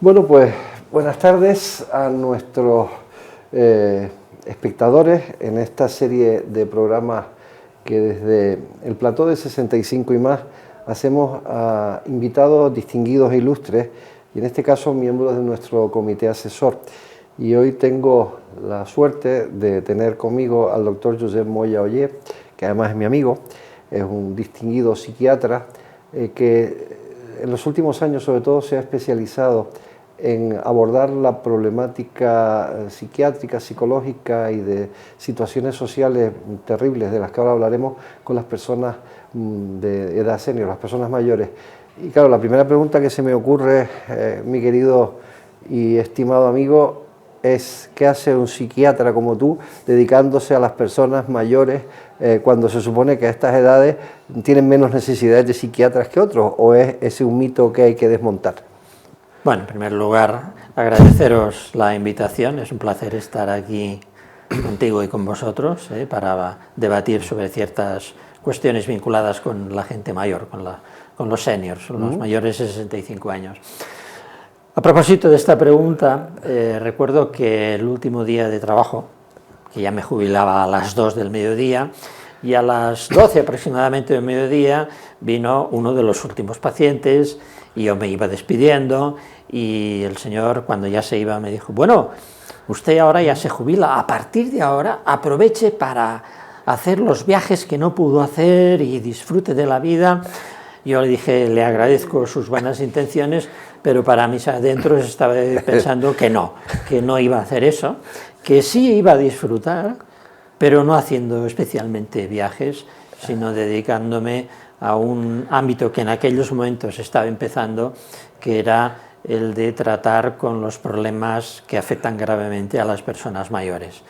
Bueno, pues buenas tardes a nuestros espectadores en esta serie de programas que desde el plató de 65 y más hacemos a invitados distinguidos e ilustres, y en este caso miembros de nuestro comité asesor. Y hoy tengo la suerte de tener conmigo al doctor Josep Moya Oller, que además es mi amigo, es un distinguido psiquiatra que en los últimos años sobre todo se ha especializado en abordar la problemática psiquiátrica, psicológica y de situaciones sociales terribles de las que ahora hablaremos con las personas de edad senior, las personas mayores. Y claro, la primera pregunta que se me ocurre, mi querido y estimado amigo, es ¿qué hace un psiquiatra como tú dedicándose a las personas mayores cuando se supone que a estas edades tienen menos necesidades de psiquiatras que otros? ¿O es ese un mito que hay que desmontar? Bueno, en primer lugar, agradeceros la invitación. Es un placer estar aquí contigo y con vosotros para debatir sobre ciertas cuestiones vinculadas con la gente mayor, con los seniors, los mayores de 65 años. A propósito de esta pregunta, recuerdo que el último día de trabajo, que ya me jubilaba a las 2 del mediodía, y a las 12 aproximadamente del mediodía vino uno de los últimos pacientes y yo me iba despidiendo y el señor, cuando ya se iba, me dijo: bueno, usted ahora ya se jubila, a partir de ahora aproveche para hacer los viajes que no pudo hacer y disfrute de la vida. Yo le dije: le agradezco sus buenas intenciones, pero para mis adentros estaba pensando que no iba a hacer eso, que sí iba a disfrutar, pero no haciendo especialmente viajes, sino dedicándome a un ámbito que en aquellos momentos estaba empezando, que era el de tratar con los problemas que afectan gravemente a las personas mayores.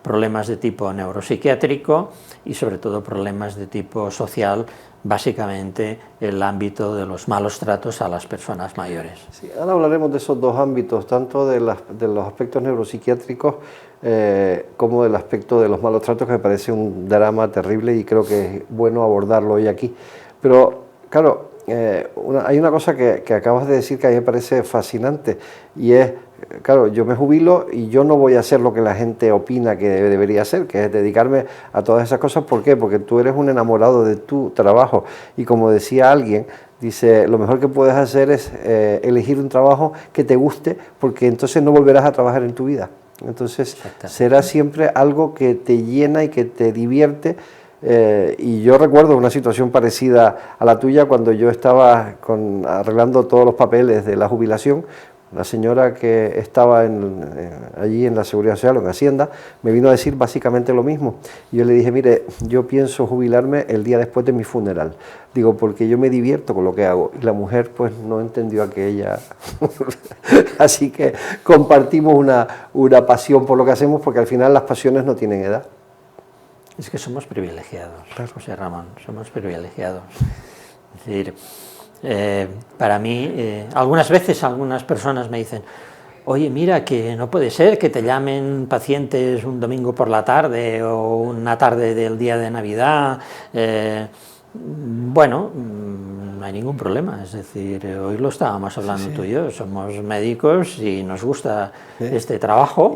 Problemas de tipo neuropsiquiátrico y sobre todo problemas de tipo social, básicamente el ámbito de los malos tratos a las personas mayores. Sí, ahora hablaremos de esos dos ámbitos, tanto de los aspectos neuropsiquiátricos como del aspecto de los malos tratos, que me parece un drama terrible y creo que es bueno abordarlo hoy aquí. Pero, claro, hay una cosa que acabas de decir que a mí me parece fascinante, y es, claro, yo me jubilo y yo no voy a hacer lo que la gente opina que debería hacer, que es dedicarme a todas esas cosas. ¿Por qué? Porque tú eres un enamorado de tu trabajo, y como decía alguien, dice, lo mejor que puedes hacer es elegir un trabajo que te guste, porque entonces no volverás a trabajar en tu vida. Entonces será siempre algo que te llena y que te divierte. Y yo recuerdo una situación parecida a la tuya cuando yo estaba arreglando todos los papeles de la jubilación. La señora que estaba allí en la Seguridad Social o en Hacienda me vino a decir básicamente lo mismo. Y yo le dije: mire, yo pienso jubilarme el día después de mi funeral. Digo, porque yo me divierto con lo que hago. Y la mujer pues no entendió aquella. Así que compartimos una pasión por lo que hacemos, porque al final las pasiones no tienen edad. Es que somos privilegiados, José Ramón, somos privilegiados. Es decir, para mí, algunas veces algunas personas me dicen: oye, mira, que no puede ser que te llamen pacientes un domingo por la tarde o una tarde del día de Navidad. Bueno, no hay ningún problema, es decir, hoy lo estábamos hablando tú y yo, somos médicos y nos gusta este trabajo.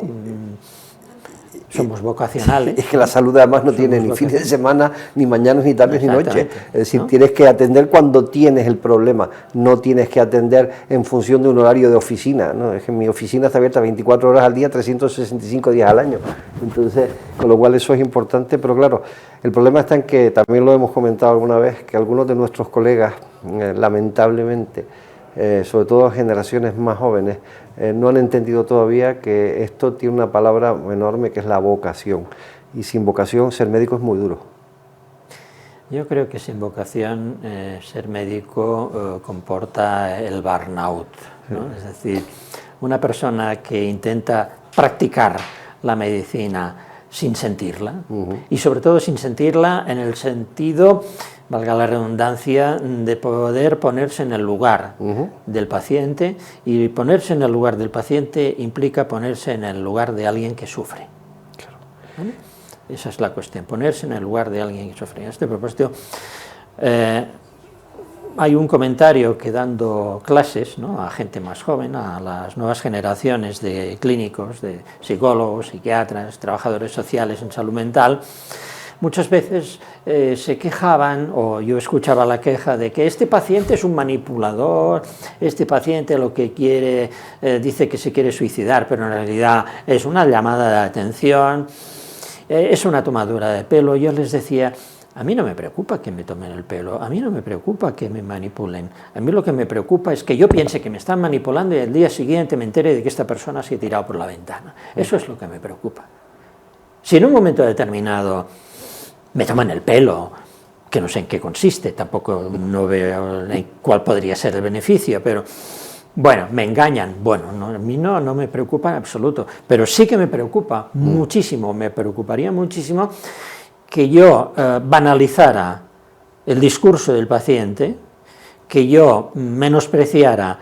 Somos vocacionales. Es que la salud además no tiene ni fines de semana, ni mañanas, ni tardes, ni noches. Es decir, ¿no? Tienes que atender cuando tienes el problema, no tienes que atender en función de un horario de oficina, ¿no? Es que mi oficina está abierta 24 horas al día, 365 días al año. Entonces, con lo cual eso es importante, pero claro, el problema está en que, también lo hemos comentado alguna vez, que algunos de nuestros colegas, lamentablemente, sobre todo generaciones más jóvenes, no han entendido todavía que esto tiene una palabra enorme, que es la vocación, y sin vocación ser médico es muy duro. Yo creo que sin vocación ser médico comporta el burnout, ¿no? Es decir, una persona que intenta practicar la medicina sin sentirla, y sobre todo sin sentirla en el sentido, valga la redundancia, de poder ponerse en el lugar del paciente, y ponerse en el lugar del paciente implica ponerse en el lugar de alguien que sufre. Claro. ¿Vale? Esa es la cuestión, ponerse en el lugar de alguien que sufre. A este propósito, hay un comentario que dando clases, ¿no?, a gente más joven, a las nuevas generaciones de clínicos, de psicólogos, psiquiatras, trabajadores sociales en salud mental, muchas veces se quejaban, o yo escuchaba la queja de que este paciente es un manipulador, este paciente lo que quiere, dice que se quiere suicidar, pero en realidad es una llamada de atención, es una tomadura de pelo. Yo les decía, a mí no me preocupa que me tomen el pelo, a mí no me preocupa que me manipulen, a mí lo que me preocupa es que yo piense que me están manipulando y al día siguiente me entere de que esta persona se ha tirado por la ventana. Eso es lo que me preocupa. Si en un momento determinado me toman el pelo, que no sé en qué consiste, tampoco no veo cuál podría ser el beneficio, pero bueno, me engañan, bueno, no, a mí no me preocupa en absoluto, pero sí que me preocupa muchísimo, me preocuparía muchísimo que yo banalizara el discurso del paciente, que yo menospreciara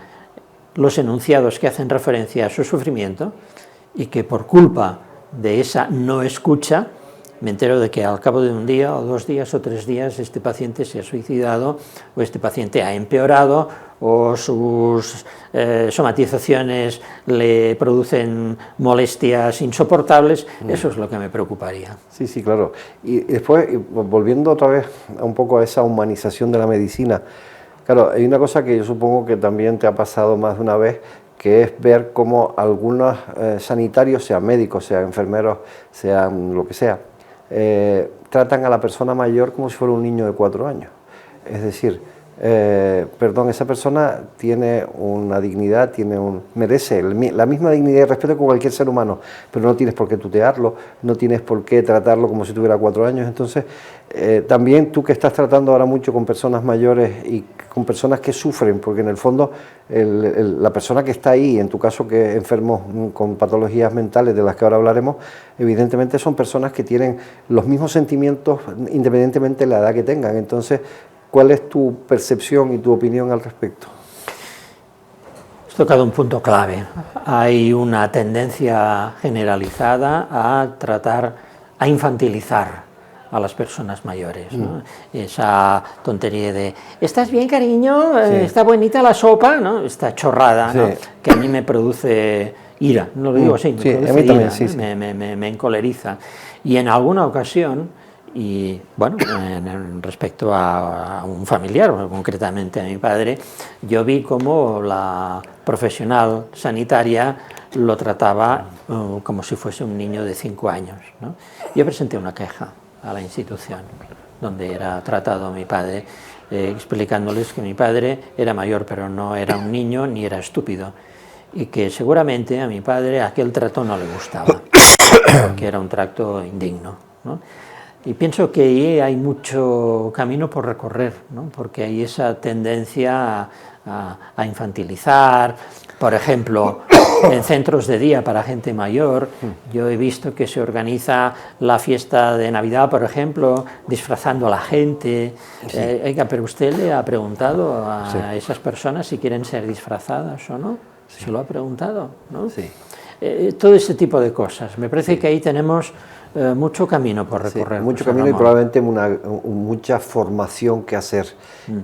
los enunciados que hacen referencia a su sufrimiento y que por culpa de esa no escucha me entero de que al cabo de un día o 2 días o 3 días este paciente se ha suicidado o este paciente ha empeorado o sus somatizaciones le producen molestias insoportables. Eso es lo que me preocuparía. Sí, sí, claro. Y después, volviendo otra vez un poco a esa humanización de la medicina, claro, hay una cosa que yo supongo que también te ha pasado más de una vez, que es ver cómo algunos sanitarios, sean médicos, sean enfermeros, sean lo que sea, tratan a la persona mayor como si fuera un niño de 4 años. Es decir, esa persona tiene una dignidad, merece la misma dignidad y respeto que cualquier ser humano, pero no tienes por qué tutearlo, no tienes por qué tratarlo como si tuviera 4 años. Entonces, también tú que estás tratando ahora mucho con personas mayores y con personas que sufren, porque en el fondo la persona que está ahí, en tu caso que enfermos con patologías mentales de las que ahora hablaremos, evidentemente son personas que tienen los mismos sentimientos independientemente de la edad que tengan. Entonces, ¿cuál es tu percepción y tu opinión al respecto? Has tocado un punto clave. Hay una tendencia generalizada a infantilizar a las personas mayores, ¿no? Esa tontería de ¿estás bien, cariño? Sí. ¿Está bonita la sopa? ¿No? Esta chorrada, ¿no? Sí. Que a mí me produce ira, no lo digo así, me produce a mí también, ira, sí, sí. Me encoleriza. Y en alguna ocasión, y bueno, respecto a un familiar, concretamente a mi padre, yo vi cómo la profesional sanitaria lo trataba como si fuese un niño de 5 años, ¿no? Yo presenté una queja a la institución donde era tratado mi padre, explicándoles que mi padre era mayor, pero no era un niño ni era estúpido, y que seguramente a mi padre aquel trato no le gustaba, que era un trato indigno, ¿no? Y pienso que ahí hay mucho camino por recorrer, ¿no? Porque hay esa tendencia a infantilizar. Por ejemplo, en centros de día para gente mayor, yo he visto que se organiza la fiesta de Navidad, por ejemplo, disfrazando a la gente. Sí. Oiga, pero usted le ha preguntado a esas personas si quieren ser disfrazadas o no. Sí. Se lo ha preguntado, ¿no? Sí. Todo ese tipo de cosas. Me parece que ahí tenemos mucho camino por recorrer. Sí, mucho camino y probablemente mucha formación que hacer.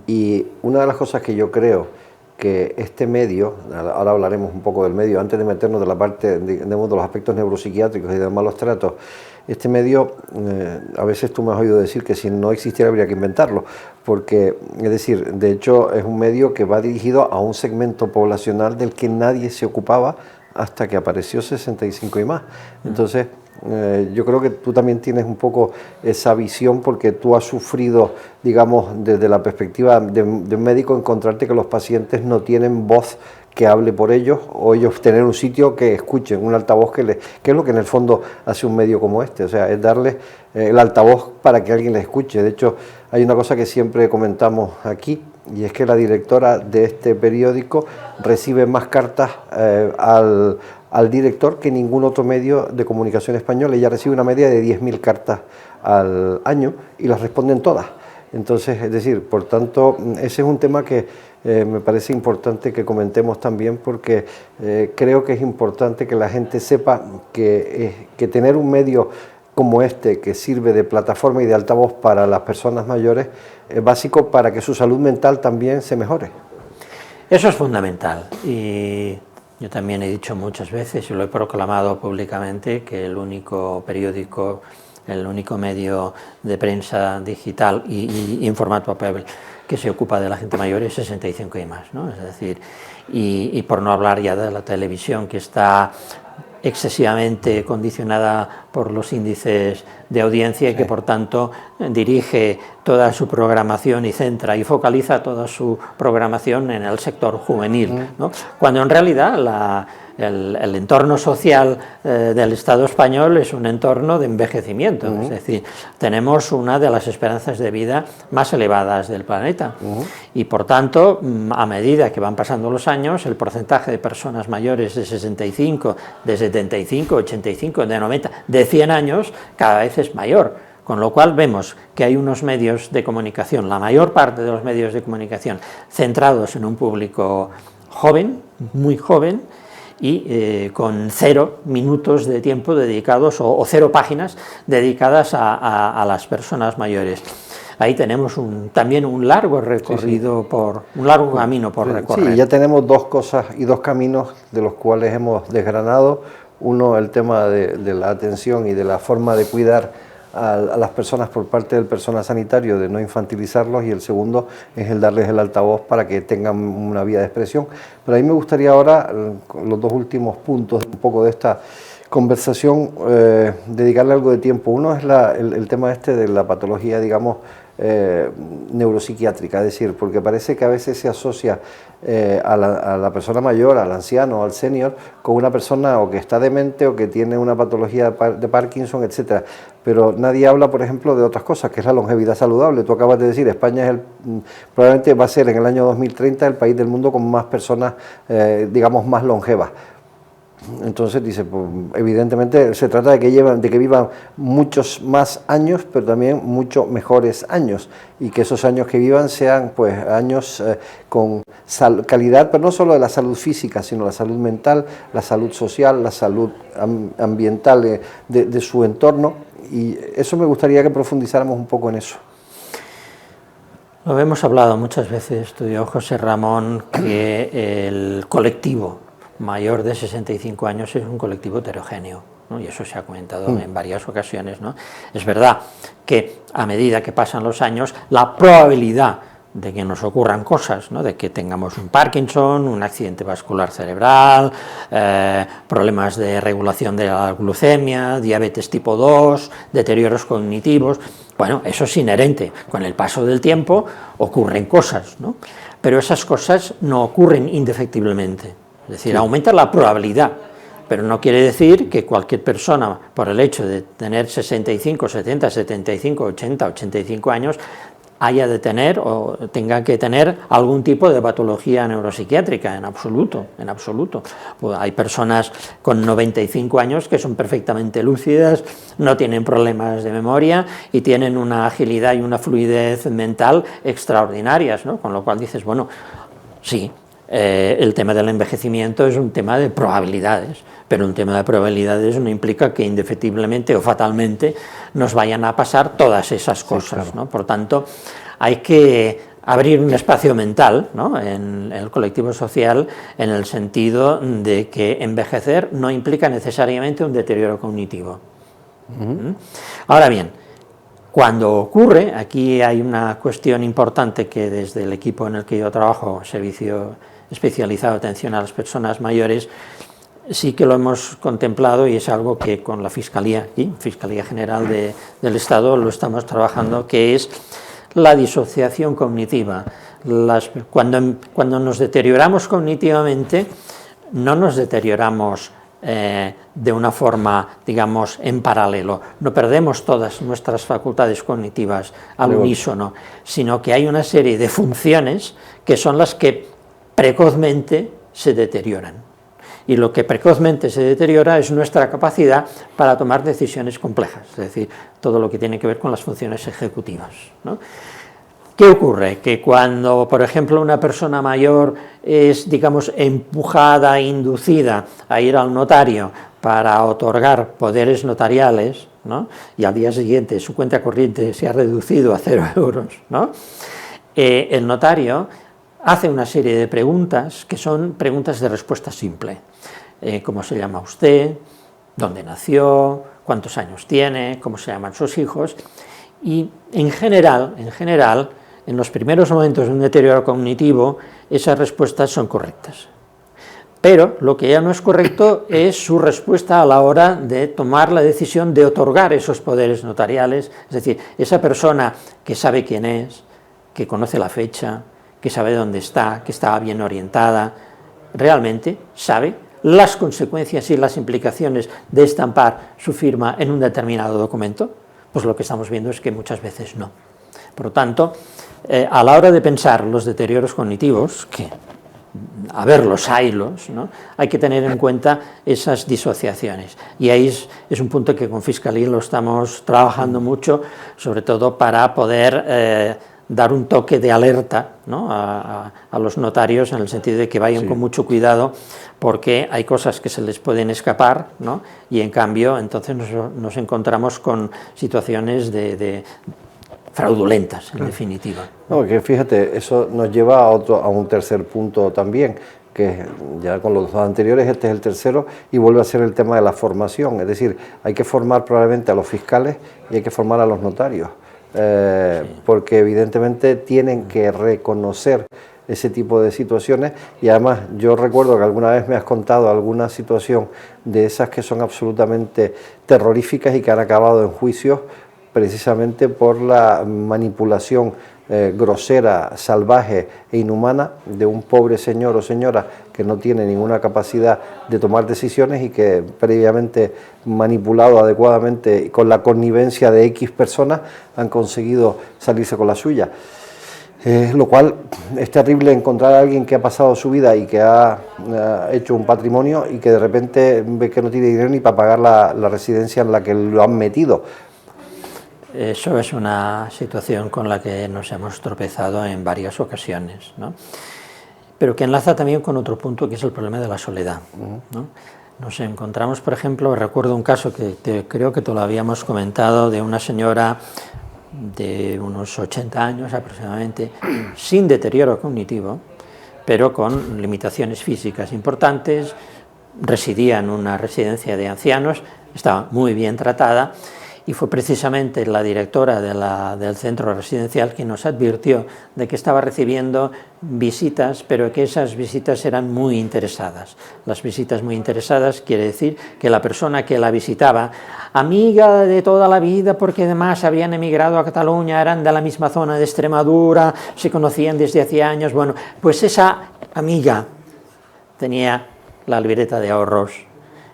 Y una de las cosas que yo creo que este medio, ahora hablaremos un poco del medio, antes de meternos de la parte de los aspectos neuropsiquiátricos y de malos tratos, este medio, a veces tú me has oído decir que si no existiera habría que inventarlo, porque, es decir, de hecho es un medio que va dirigido a un segmento poblacional del que nadie se ocupaba hasta que apareció 65 y más. Entonces, yo creo que tú también tienes un poco esa visión porque tú has sufrido, digamos, desde la perspectiva de un médico, encontrarte que los pacientes no tienen voz que hable por ellos o ellos tener un sitio que escuchen, un altavoz que es lo que en el fondo hace un medio como este, o sea, es darles el altavoz para que alguien les escuche. De hecho, hay una cosa que siempre comentamos aquí y es que la directora de este periódico recibe más cartas al director que ningún otro medio de comunicación español. Ella recibe una media de 10.000 cartas al año y las responden todas. Entonces, es decir, por tanto, ese es un tema que me parece importante que comentemos también porque creo que es importante que la gente sepa que tener un medio como este, que sirve de plataforma y de altavoz para las personas mayores, es básico para que su salud mental también se mejore. Eso es fundamental, y yo también he dicho muchas veces y lo he proclamado públicamente que el único periódico, el único medio de prensa digital y en formato papel que se ocupa de la gente mayor es 65 y más, ¿no? Es decir, y por no hablar ya de la televisión, que está excesivamente condicionada por los índices de audiencia y que por tanto dirige toda su programación y centra y focaliza toda su programación en el sector juvenil, ¿no? Cuando en realidad el entorno social del Estado español es un entorno de envejecimiento, es decir, tenemos una de las esperanzas de vida más elevadas del planeta y por tanto, a medida que van pasando los años, el porcentaje de personas mayores de 65, de 75, 85, de 90, de 100 años cada vez es mayor, con lo cual vemos que hay unos medios de comunicación, la mayor parte de los medios de comunicación centrados en un público joven, muy joven, y con 0 minutos de tiempo dedicados o 0 páginas dedicadas a las personas mayores. Ahí tenemos también un largo recorrido, un largo camino por recorrer. Sí, ya tenemos 2 cosas y 2 caminos de los cuales hemos desgranado. Uno, el tema de la atención y de la forma de cuidar a las personas por parte del personal sanitario, de no infantilizarlos, y el segundo es el darles el altavoz para que tengan una vía de expresión. Pero a mí me gustaría ahora, con los 2 últimos puntos un poco de esta conversación, dedicarle algo de tiempo. Uno es el tema de la patología, digamos, neuropsiquiátrica, es decir, porque parece que a veces se asocia a la persona mayor, al anciano, al senior, con una persona o que está demente o que tiene una patología de Parkinson, etcétera. Pero nadie habla, por ejemplo, de otras cosas, que es la longevidad saludable. Tú acabas de decir, España es probablemente va a ser en el año 2030 el país del mundo con más personas, digamos, más longevas. Entonces dice, pues, evidentemente se trata de que vivan muchos más años, pero también muchos mejores años, y que esos años que vivan sean pues años con calidad, pero no solo de la salud física, sino la salud mental, la salud social, la salud ambiental de su entorno, y eso me gustaría que profundizáramos un poco en eso. Lo hemos hablado muchas veces, tú y yo, José Ramón, que el colectivo mayor de 65 años es un colectivo heterogéneo, ¿no? Y eso se ha comentado en varias ocasiones, ¿no? Es verdad que a medida que pasan los años, la probabilidad de que nos ocurran cosas, ¿no? De que tengamos un Parkinson, un accidente vascular cerebral, problemas de regulación de la glucemia, diabetes tipo 2, deterioros cognitivos, bueno, eso es inherente, con el paso del tiempo ocurren cosas, ¿no? Pero esas cosas no ocurren indefectiblemente. Es decir, aumenta la probabilidad, pero no quiere decir que cualquier persona, por el hecho de tener 65, 70, 75, 80, 85 años, haya de tener o tenga que tener algún tipo de patología neuropsiquiátrica, en absoluto, en absoluto. Pues hay personas con 95 años que son perfectamente lúcidas, no tienen problemas de memoria y tienen una agilidad y una fluidez mental extraordinarias, ¿no? Con lo cual dices, bueno, sí, el tema del envejecimiento es un tema de probabilidades, pero un tema de probabilidades no implica que indefectiblemente o fatalmente nos vayan a pasar todas esas cosas, sí, claro, ¿no? Por tanto, hay que abrir un espacio mental, ¿no? En el colectivo social, en el sentido de que envejecer no implica necesariamente un deterioro cognitivo. Ahora bien, cuando ocurre, aquí hay una cuestión importante que desde el equipo en el que yo trabajo, Servicio Especializado de Atención a las Personas Mayores, sí que lo hemos contemplado y es algo que con la Fiscalía General del Estado lo estamos trabajando, que es la disociación cognitiva. Cuando nos deterioramos cognitivamente, no nos deterioramos de una forma, digamos, en paralelo, no perdemos todas nuestras facultades cognitivas al unísono, sino que hay una serie de funciones que son las que precozmente se deterioran. Y lo que precozmente se deteriora es nuestra capacidad para tomar decisiones complejas, es decir, todo lo que tiene que ver con las funciones ejecutivas, ¿no? ¿Qué ocurre? Que cuando, por ejemplo, una persona mayor es, digamos, empujada, inducida a ir al notario para otorgar poderes notariales, ¿no? Y al día siguiente su cuenta corriente se ha reducido a 0 euros, ¿no? El notario hace una serie de preguntas que son preguntas de respuesta simple. ¿Cómo se llama usted? ¿Dónde nació? ¿Cuántos años tiene? ¿Cómo se llaman sus hijos? Y en general, en los primeros momentos de un deterioro cognitivo, esas respuestas son correctas. Pero lo que ya no es correcto es su respuesta a la hora de tomar la decisión de otorgar esos poderes notariales, es decir, esa persona que sabe quién es, que conoce la fecha, que sabe dónde está, que está bien orientada, realmente sabe las consecuencias y las implicaciones de estampar su firma en un determinado documento. Pues lo que estamos viendo es que muchas veces no. Por lo tanto, a la hora de pensar los deterioros cognitivos, que a ver, los haylos, ¿no? Hay que tener en cuenta esas disociaciones. Y ahí es un punto que con Fiscalía lo estamos trabajando mucho, sobre todo para poder dar un toque de alerta, ¿no? a los notarios, en el sentido de que vayan con mucho cuidado, porque hay cosas que se les pueden escapar, ¿no? Y en cambio entonces nos encontramos con situaciones de fraudulentas, en definitiva. No, que fíjate, eso nos lleva a un tercer punto también, que ya con los dos anteriores, este es el tercero, y vuelve a ser el tema de la formación. Es decir, hay que formar probablemente a los fiscales y hay que formar a los notarios, porque evidentemente tienen que reconocer ese tipo de situaciones. Y además yo recuerdo que alguna vez me has contado alguna situación de esas que son absolutamente terroríficas y que han acabado en juicios precisamente por la manipulación grosera, salvaje e inhumana de un pobre señor o señora que no tiene ninguna capacidad de tomar decisiones y que previamente manipulado adecuadamente con la connivencia de X personas han conseguido salirse con la suya. Lo cual es terrible encontrar a alguien que ha pasado su vida y que ha hecho un patrimonio y que de repente ve que no tiene dinero ni para pagar la residencia en la que lo han metido. Eso es una situación con la que nos hemos tropezado en varias ocasiones, ¿no? Pero que enlaza también con otro punto, que es el problema de la soledad, ¿no? Nos encontramos, por ejemplo, recuerdo un caso que creo que te lo habíamos comentado, de una señora de unos 80 años aproximadamente, sin deterioro cognitivo, pero con limitaciones físicas importantes, residía en una residencia de ancianos, estaba muy bien tratada, y fue precisamente la directora del centro residencial quien nos advirtió de que estaba recibiendo visitas, pero que esas visitas eran muy interesadas. Las visitas muy interesadas quiere decir que la persona que la visitaba, amiga de toda la vida, porque además habían emigrado a Cataluña, eran de la misma zona de Extremadura, se conocían desde hacía años, bueno, pues esa amiga tenía la libreta de ahorros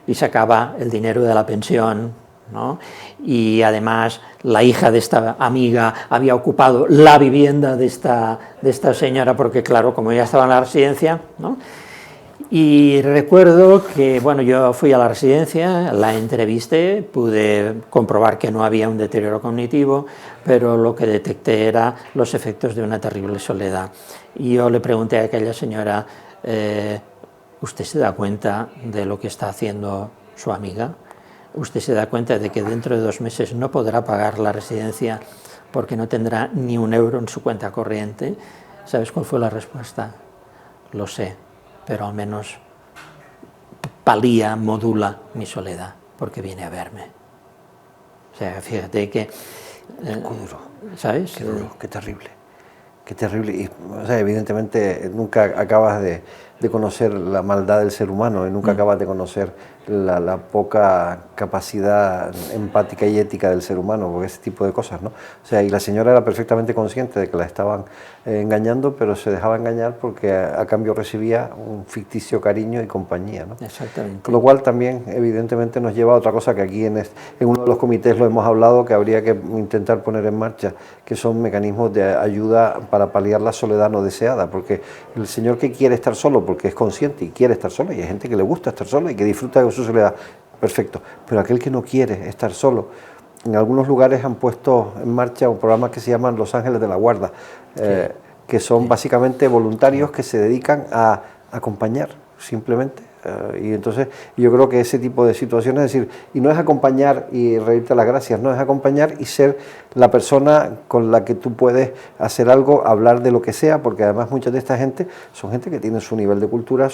y sacaba el dinero de la pensión, ¿no? Y además la hija de esta amiga había ocupado la vivienda de esta señora, porque claro, como ella estaba en la residencia, ¿no? Y recuerdo que, bueno, yo fui a la residencia, la entrevisté, pude comprobar que no había un deterioro cognitivo, pero lo que detecté era los efectos de una terrible soledad. Y yo le pregunté a aquella señora, ¿usted se da cuenta de lo que está haciendo su amiga? ¿Usted se da cuenta de que dentro de 2 meses no podrá pagar la residencia porque no tendrá ni un euro en su cuenta corriente? ¿Sabes cuál fue la respuesta? Lo sé, pero al menos palía, modula mi soledad, porque viene a verme. O sea, fíjate que... Qué duro, ¿sabes? Qué duro, qué terrible. Qué terrible. Y, o sea, evidentemente nunca acabas de conocer la maldad del ser humano y nunca acabas de conocer la poca capacidad empática y ética del ser humano, porque ese tipo de cosas, ¿no? O sea, y la señora era perfectamente consciente de que la estaban engañando, pero se dejaba engañar porque a cambio recibía un ficticio cariño y compañía, ¿no? Exactamente. Con lo cual también, evidentemente, nos lleva a otra cosa que aquí en uno de los comités lo hemos hablado, que habría que intentar poner en marcha, que son mecanismos de ayuda para paliar la soledad no deseada, porque el señor que quiere estar solo, porque es consciente y quiere estar solo, y hay gente que le gusta estar solo y que disfruta de su soledad, perfecto, pero aquel que no quiere estar solo, en algunos lugares han puesto en marcha un programa que se llaman Los Ángeles de la Guarda, que son básicamente voluntarios que se dedican a acompañar, simplemente Y entonces yo creo que ese tipo de situaciones, es decir, y no es acompañar y reírte las gracias, no es acompañar y ser la persona con la que tú puedes hacer algo, hablar de lo que sea, porque además mucha de esta gente son gente que tiene su nivel de cultura,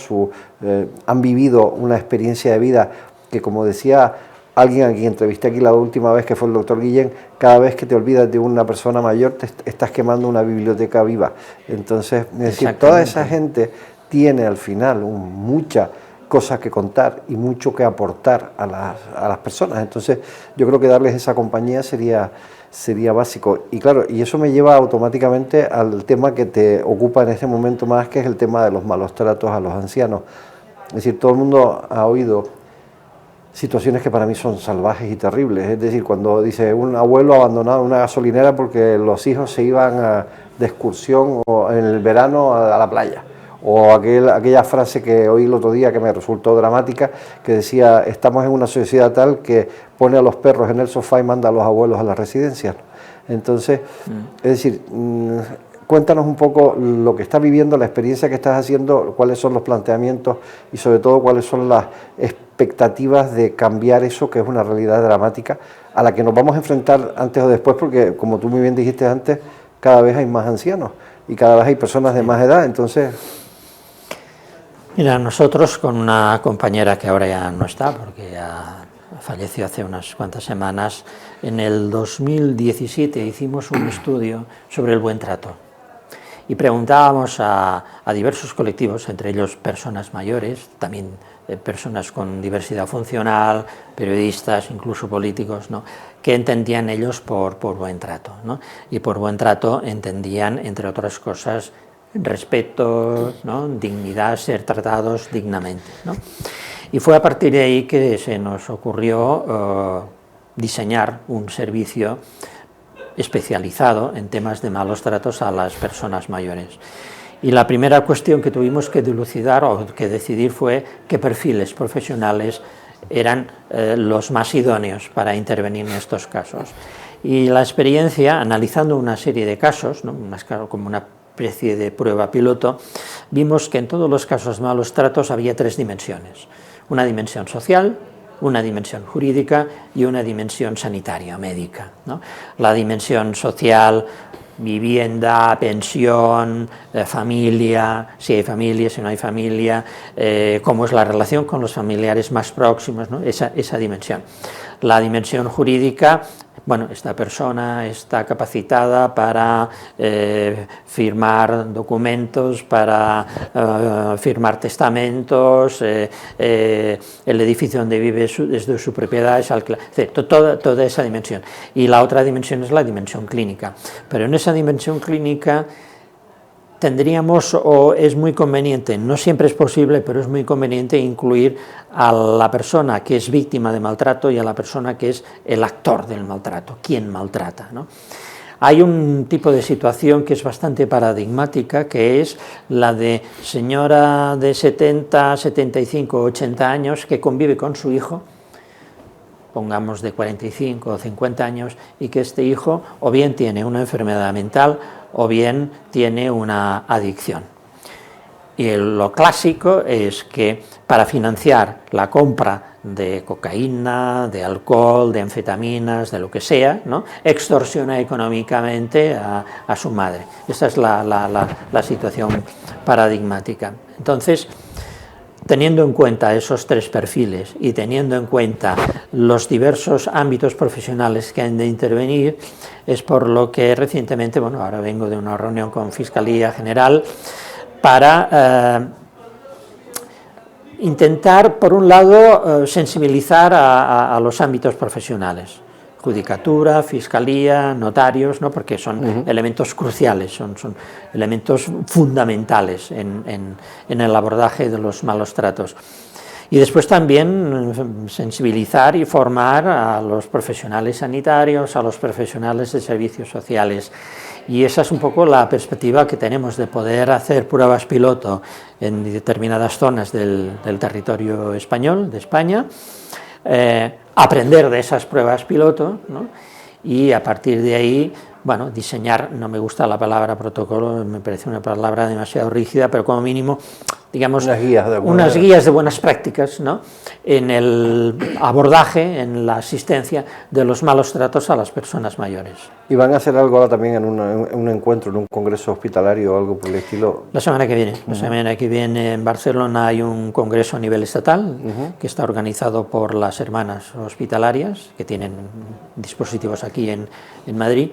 han vivido una experiencia de vida que, como decía alguien a quien entrevisté aquí la última vez, que fue el doctor Guillén, cada vez que te olvidas de una persona mayor te estás quemando una biblioteca viva. Entonces, es decir, toda esa gente tiene al final muchas cosas que contar y mucho que aportar a las personas. Entonces, yo creo que darles esa compañía sería básico. Y claro, y eso me lleva automáticamente al tema que te ocupa en este momento más, que es el tema de los malos tratos a los ancianos. Es decir, todo el mundo ha oído situaciones que para mí son salvajes y terribles. Es decir, cuando dice un abuelo abandonado en una gasolinera porque los hijos se iban de excursión o en el verano a la playa. O aquella frase que oí el otro día que me resultó dramática, que decía, estamos en una sociedad tal que pone a los perros en el sofá y manda a los abuelos a las residencias. Entonces, es decir, cuéntanos un poco lo que estás viviendo, la experiencia que estás haciendo, cuáles son los planteamientos y sobre todo cuáles son las expectativas de cambiar eso, que es una realidad dramática a la que nos vamos a enfrentar antes o después, porque como tú muy bien dijiste antes, cada vez hay más ancianos y cada vez hay personas de más edad. Entonces, mira, nosotros con una compañera que ahora ya no está, porque ya falleció hace unas cuantas semanas, en el 2017 hicimos un estudio sobre el buen trato y preguntábamos a diversos colectivos, entre ellos personas mayores, también personas con diversidad funcional, periodistas, incluso políticos, ¿no?, qué entendían ellos por buen trato, ¿no? Y por buen trato entendían, entre otras cosas, respeto, ¿no?, dignidad, ser tratados dignamente, ¿no? Y fue a partir de ahí que se nos ocurrió diseñar un servicio especializado en temas de malos tratos a las personas mayores. Y la primera cuestión que tuvimos que dilucidar o que decidir fue qué perfiles profesionales eran los más idóneos para intervenir en estos casos. Y la experiencia, analizando una serie de casos, ¿no?, como una especie de prueba piloto, vimos que en todos los casos de malos tratos había tres dimensiones: una dimensión social, una dimensión jurídica y una dimensión sanitaria, médica, ¿no? La dimensión social, vivienda, pensión, familia, si hay familia, si no hay familia, cómo es la relación con los familiares más próximos, ¿no?, esa dimensión. La dimensión jurídica, bueno, esta persona está capacitada para firmar documentos, para firmar testamentos, el edificio donde vive es de su propiedad, es alquilado, toda esa dimensión. Y la otra dimensión es la dimensión clínica. Pero en esa dimensión clínica tendríamos, o es muy conveniente, no siempre es posible, pero es muy conveniente incluir a la persona que es víctima de maltrato y a la persona que es el actor del maltrato, quien maltrata, ¿no? Hay un tipo de situación que es bastante paradigmática, que es la de señora de 70, 75, 80 años que convive con su hijo, pongamos de 45 o 50 años, y que este hijo o bien tiene una enfermedad mental o bien tiene una adicción. Y lo clásico es que para financiar la compra de cocaína, de alcohol, de anfetaminas, de lo que sea, ¿no?, extorsiona económicamente a su madre. Esta es la situación paradigmática. Entonces, teniendo en cuenta esos tres perfiles y teniendo en cuenta los diversos ámbitos profesionales que han de intervenir, es por lo que recientemente, bueno, ahora vengo de una reunión con Fiscalía General para intentar, por un lado, sensibilizar a los ámbitos profesionales, judicatura, fiscalía, notarios, ¿no?, porque son elementos cruciales, son elementos fundamentales en el abordaje de los malos tratos. Y después también sensibilizar y formar a los profesionales sanitarios, a los profesionales de servicios sociales. Y esa es un poco la perspectiva que tenemos, de poder hacer pruebas piloto en determinadas zonas del territorio español, de España, aprender de esas pruebas piloto, ¿no?, y a partir de ahí, bueno, diseñar, no me gusta la palabra protocolo, me parece una palabra demasiado rígida, pero como mínimo digamos, unas guías de buenas prácticas, ¿no?, en el abordaje, en la asistencia de los malos tratos a las personas mayores. ¿Y van a hacer algo ahora también en un encuentro, en un congreso hospitalario o algo por el estilo? La semana que viene. La semana que viene en Barcelona hay un congreso a nivel estatal que está organizado por las hermanas hospitalarias, que tienen dispositivos aquí en Madrid.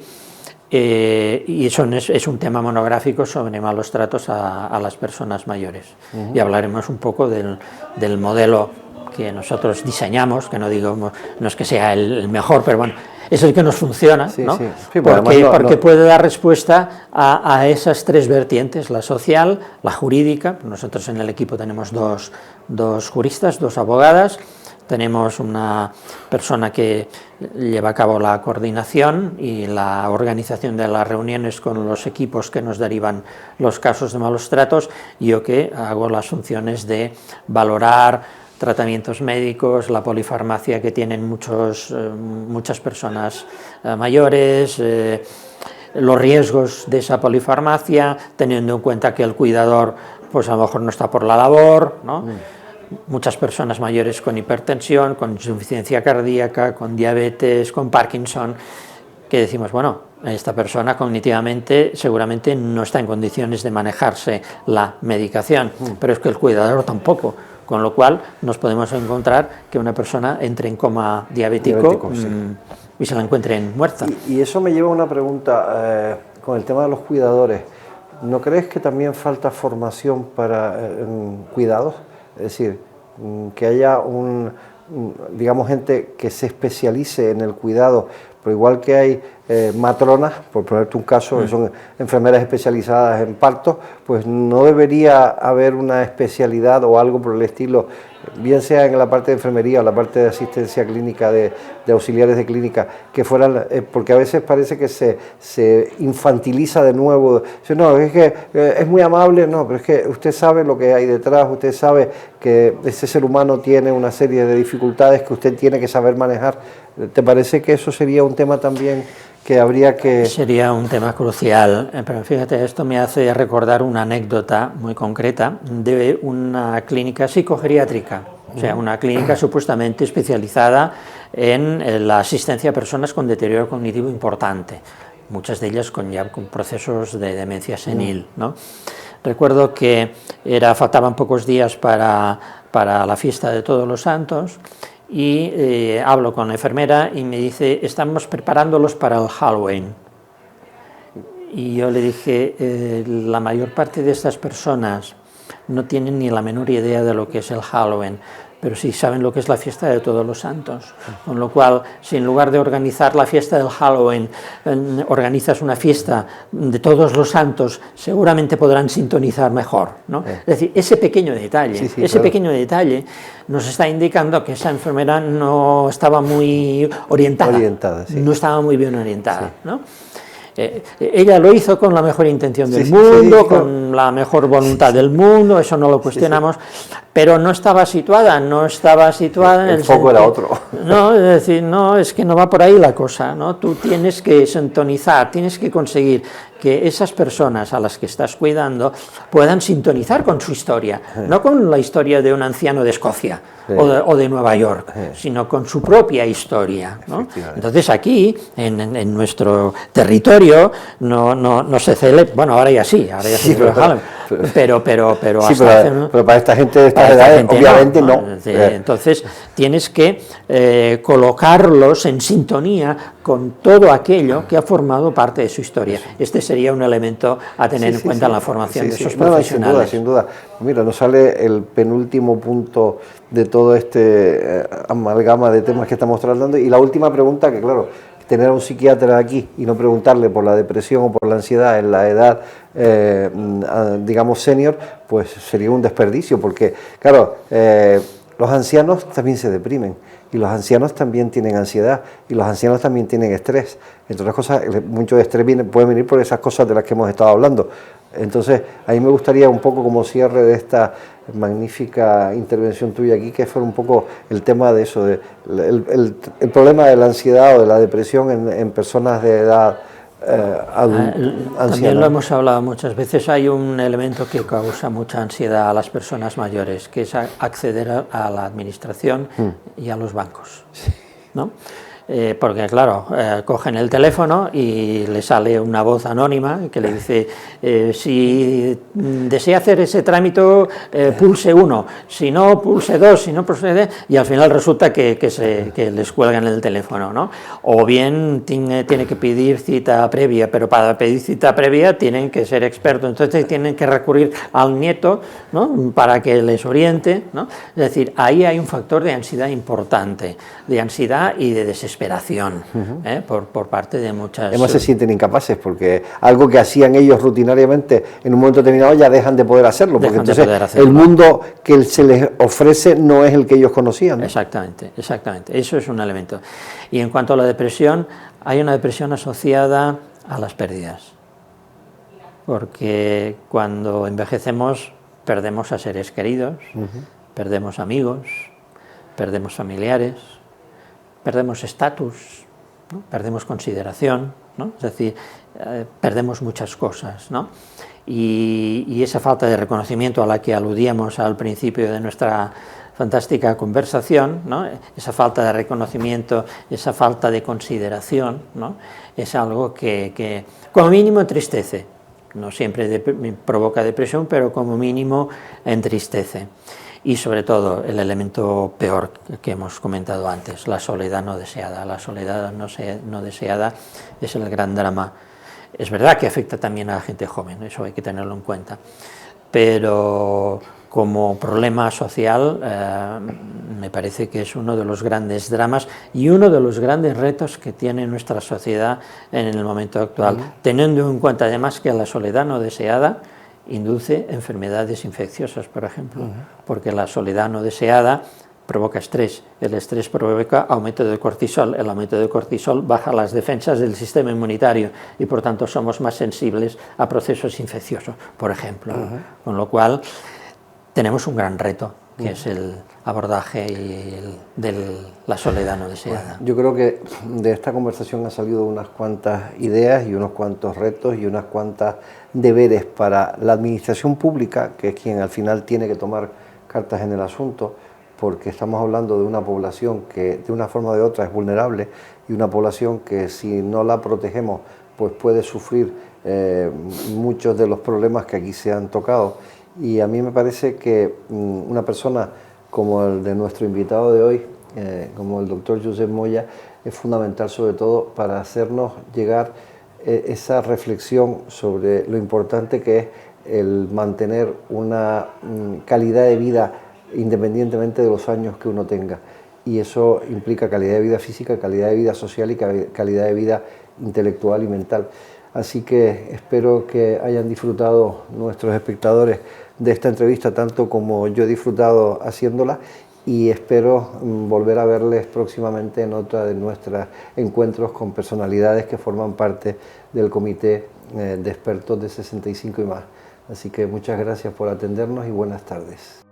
Y es un tema monográfico sobre malos tratos a las personas mayores. Y hablaremos un poco del modelo que nosotros diseñamos, que no es que sea el mejor, pero bueno, es el que nos funciona, ¿no? Sí, porque puede dar respuesta a esas tres vertientes, la social, la jurídica. Nosotros en el equipo tenemos dos juristas, dos abogadas. Tenemos una persona que lleva a cabo la coordinación y la organización de las reuniones con los equipos que nos derivan los casos de malos tratos, y yo que hago las funciones de valorar tratamientos médicos, la polifarmacia que tienen muchas personas mayores, los riesgos de esa polifarmacia, teniendo en cuenta que el cuidador pues a lo mejor no está por la labor, ¿no? Muchas personas mayores con hipertensión, con insuficiencia cardíaca, con diabetes, con Parkinson, que decimos, bueno, esta persona cognitivamente seguramente no está en condiciones de manejarse la medicación, pero es que el cuidador tampoco, con lo cual nos podemos encontrar que una persona entre en coma diabético y se la encuentren muerta. Y eso me lleva a una pregunta con el tema de los cuidadores. ¿No crees que también falta formación para cuidados? Es decir, que haya digamos, gente que se especialice en el cuidado, pero igual que hay matronas, por ponerte un caso, que son enfermeras especializadas en partos, pues no debería haber una especialidad o algo por el estilo, bien sea en la parte de enfermería o la parte de asistencia clínica, de auxiliares de clínica, que fueran, porque a veces parece que se infantiliza de nuevo. No, es que es muy amable, no, pero es que usted sabe lo que hay detrás, usted sabe que ese ser humano tiene una serie de dificultades que usted tiene que saber manejar. ¿Te parece que eso sería un tema también que habría que...? Sería un tema crucial, pero fíjate, esto me hace recordar una anécdota muy concreta de una clínica psicogeriátrica, o sea, una clínica supuestamente especializada en la asistencia a personas con deterioro cognitivo importante, muchas de ellas con procesos de demencia senil, ¿no? Recuerdo que faltaban pocos días para la fiesta de Todos los Santos, y hablo con la enfermera y me dice, estamos preparándolos para el Halloween. Y yo le dije, la mayor parte de estas personas no tienen ni la menor idea de lo que es el Halloween, pero sí saben lo que es la fiesta de Todos los Santos, con lo cual, si en lugar de organizar la fiesta del Halloween, organizas una fiesta de Todos los Santos, seguramente podrán sintonizar mejor, ¿no? Es decir, ese pequeño detalle, pequeño detalle nos está indicando que esa enfermera no estaba muy orientada, no estaba muy bien orientada, ¿no? Ella lo hizo con la mejor intención del mundo, con la mejor voluntad del mundo, eso no lo cuestionamos, pero no estaba situada en el foco era otro. No, es decir, no, es que no va por ahí la cosa, ¿no? Tú tienes que sintonizar, tienes que conseguir que esas personas a las que estás cuidando puedan sintonizar con su historia, no con la historia de un anciano de Escocia o de Nueva York, sino con su propia historia, ¿no? Entonces aquí, en nuestro territorio, no se celebra, bueno, ahora ya sí pero para esta gente de esta edad, obviamente no. Entonces tienes que colocarlos en sintonía con todo aquello que ha formado parte de su historia. Este sería un elemento a tener en cuenta en la formación de esos profesionales. Sin duda. Mira, nos sale el penúltimo punto de todo este amalgama de temas que estamos tratando, y la última pregunta, que claro, tener a un psiquiatra aquí y no preguntarle por la depresión o por la ansiedad en la edad, digamos, senior, pues sería un desperdicio, porque, claro, los ancianos también se deprimen, y los ancianos también tienen ansiedad, y los ancianos también tienen estrés. Entre otras cosas, mucho estrés puede venir por esas cosas de las que hemos estado hablando. Entonces, a mí me gustaría un poco como cierre de esta magnífica intervención tuya aquí, que fuera un poco el tema de eso, el problema de la ansiedad o de la depresión en personas de edad También lo hemos hablado muchas veces, hay un elemento que causa mucha ansiedad a las personas mayores, que es acceder a la administración y a los bancos, ¿no? Porque claro, cogen el teléfono y le sale una voz anónima que le dice si desea hacer ese trámite pulse 1, si no pulse 2, si no procede, y al final resulta que les cuelgan el teléfono, ¿no? O bien tiene que pedir cita previa, pero para pedir cita previa tienen que ser expertos, entonces tienen que recurrir al nieto, ¿no? Para que les oriente, ¿no? Es decir, ahí hay un factor de ansiedad importante, de ansiedad y de desesperación por parte de muchas... Además se sienten incapaces porque algo que hacían ellos rutinariamente en un momento determinado ya dejan de poder hacerlo, porque entonces el mundo que se les ofrece no es el que ellos conocían, ¿no? Exactamente, exactamente, eso es un elemento. Y en cuanto a la depresión, hay una depresión asociada a las pérdidas, porque cuando envejecemos perdemos a seres queridos, perdemos amigos, perdemos familiares, perdemos estatus, ¿no? Perdemos consideración, ¿no? Es decir, perdemos muchas cosas, ¿no? Y esa falta de reconocimiento a la que aludíamos al principio de nuestra fantástica conversación, ¿no? Esa falta de reconocimiento, esa falta de consideración, ¿no? Es algo que como mínimo entristece, no siempre provoca depresión, pero como mínimo entristece. Y sobre todo el elemento peor que hemos comentado antes, la soledad no deseada. La soledad no deseada es el gran drama. Es verdad que afecta también a la gente joven, eso hay que tenerlo en cuenta, pero como problema social me parece que es uno de los grandes dramas y uno de los grandes retos que tiene nuestra sociedad en el momento actual, teniendo en cuenta además que la soledad no deseada induce enfermedades infecciosas, por ejemplo, porque la soledad no deseada provoca estrés, el estrés provoca aumento de cortisol, el aumento de cortisol baja las defensas del sistema inmunitario y por tanto somos más sensibles a procesos infecciosos, por ejemplo, con lo cual tenemos un gran reto, que es el abordaje de la soledad no deseada. Bueno, yo creo que de esta conversación han salido unas cuantas ideas y unos cuantos retos y unas cuantas deberes para la administración pública, que es quien al final tiene que tomar cartas en el asunto, porque estamos hablando de una población que de una forma o de otra es vulnerable y una población que si no la protegemos pues puede sufrir muchos de los problemas que aquí se han tocado. Y a mí me parece que una persona como el de nuestro invitado de hoy, como el doctor Josep Moya, es fundamental sobre todo para hacernos llegar esa reflexión sobre lo importante que es el mantener una calidad de vida independientemente de los años que uno tenga. Y eso implica calidad de vida física, calidad de vida social y calidad de vida intelectual y mental. Así que espero que hayan disfrutado nuestros espectadores de esta entrevista tanto como yo he disfrutado haciéndola y espero volver a verles próximamente en otra de nuestros encuentros con personalidades que forman parte del comité de expertos de 65 y más. Así que muchas gracias por atendernos y buenas tardes.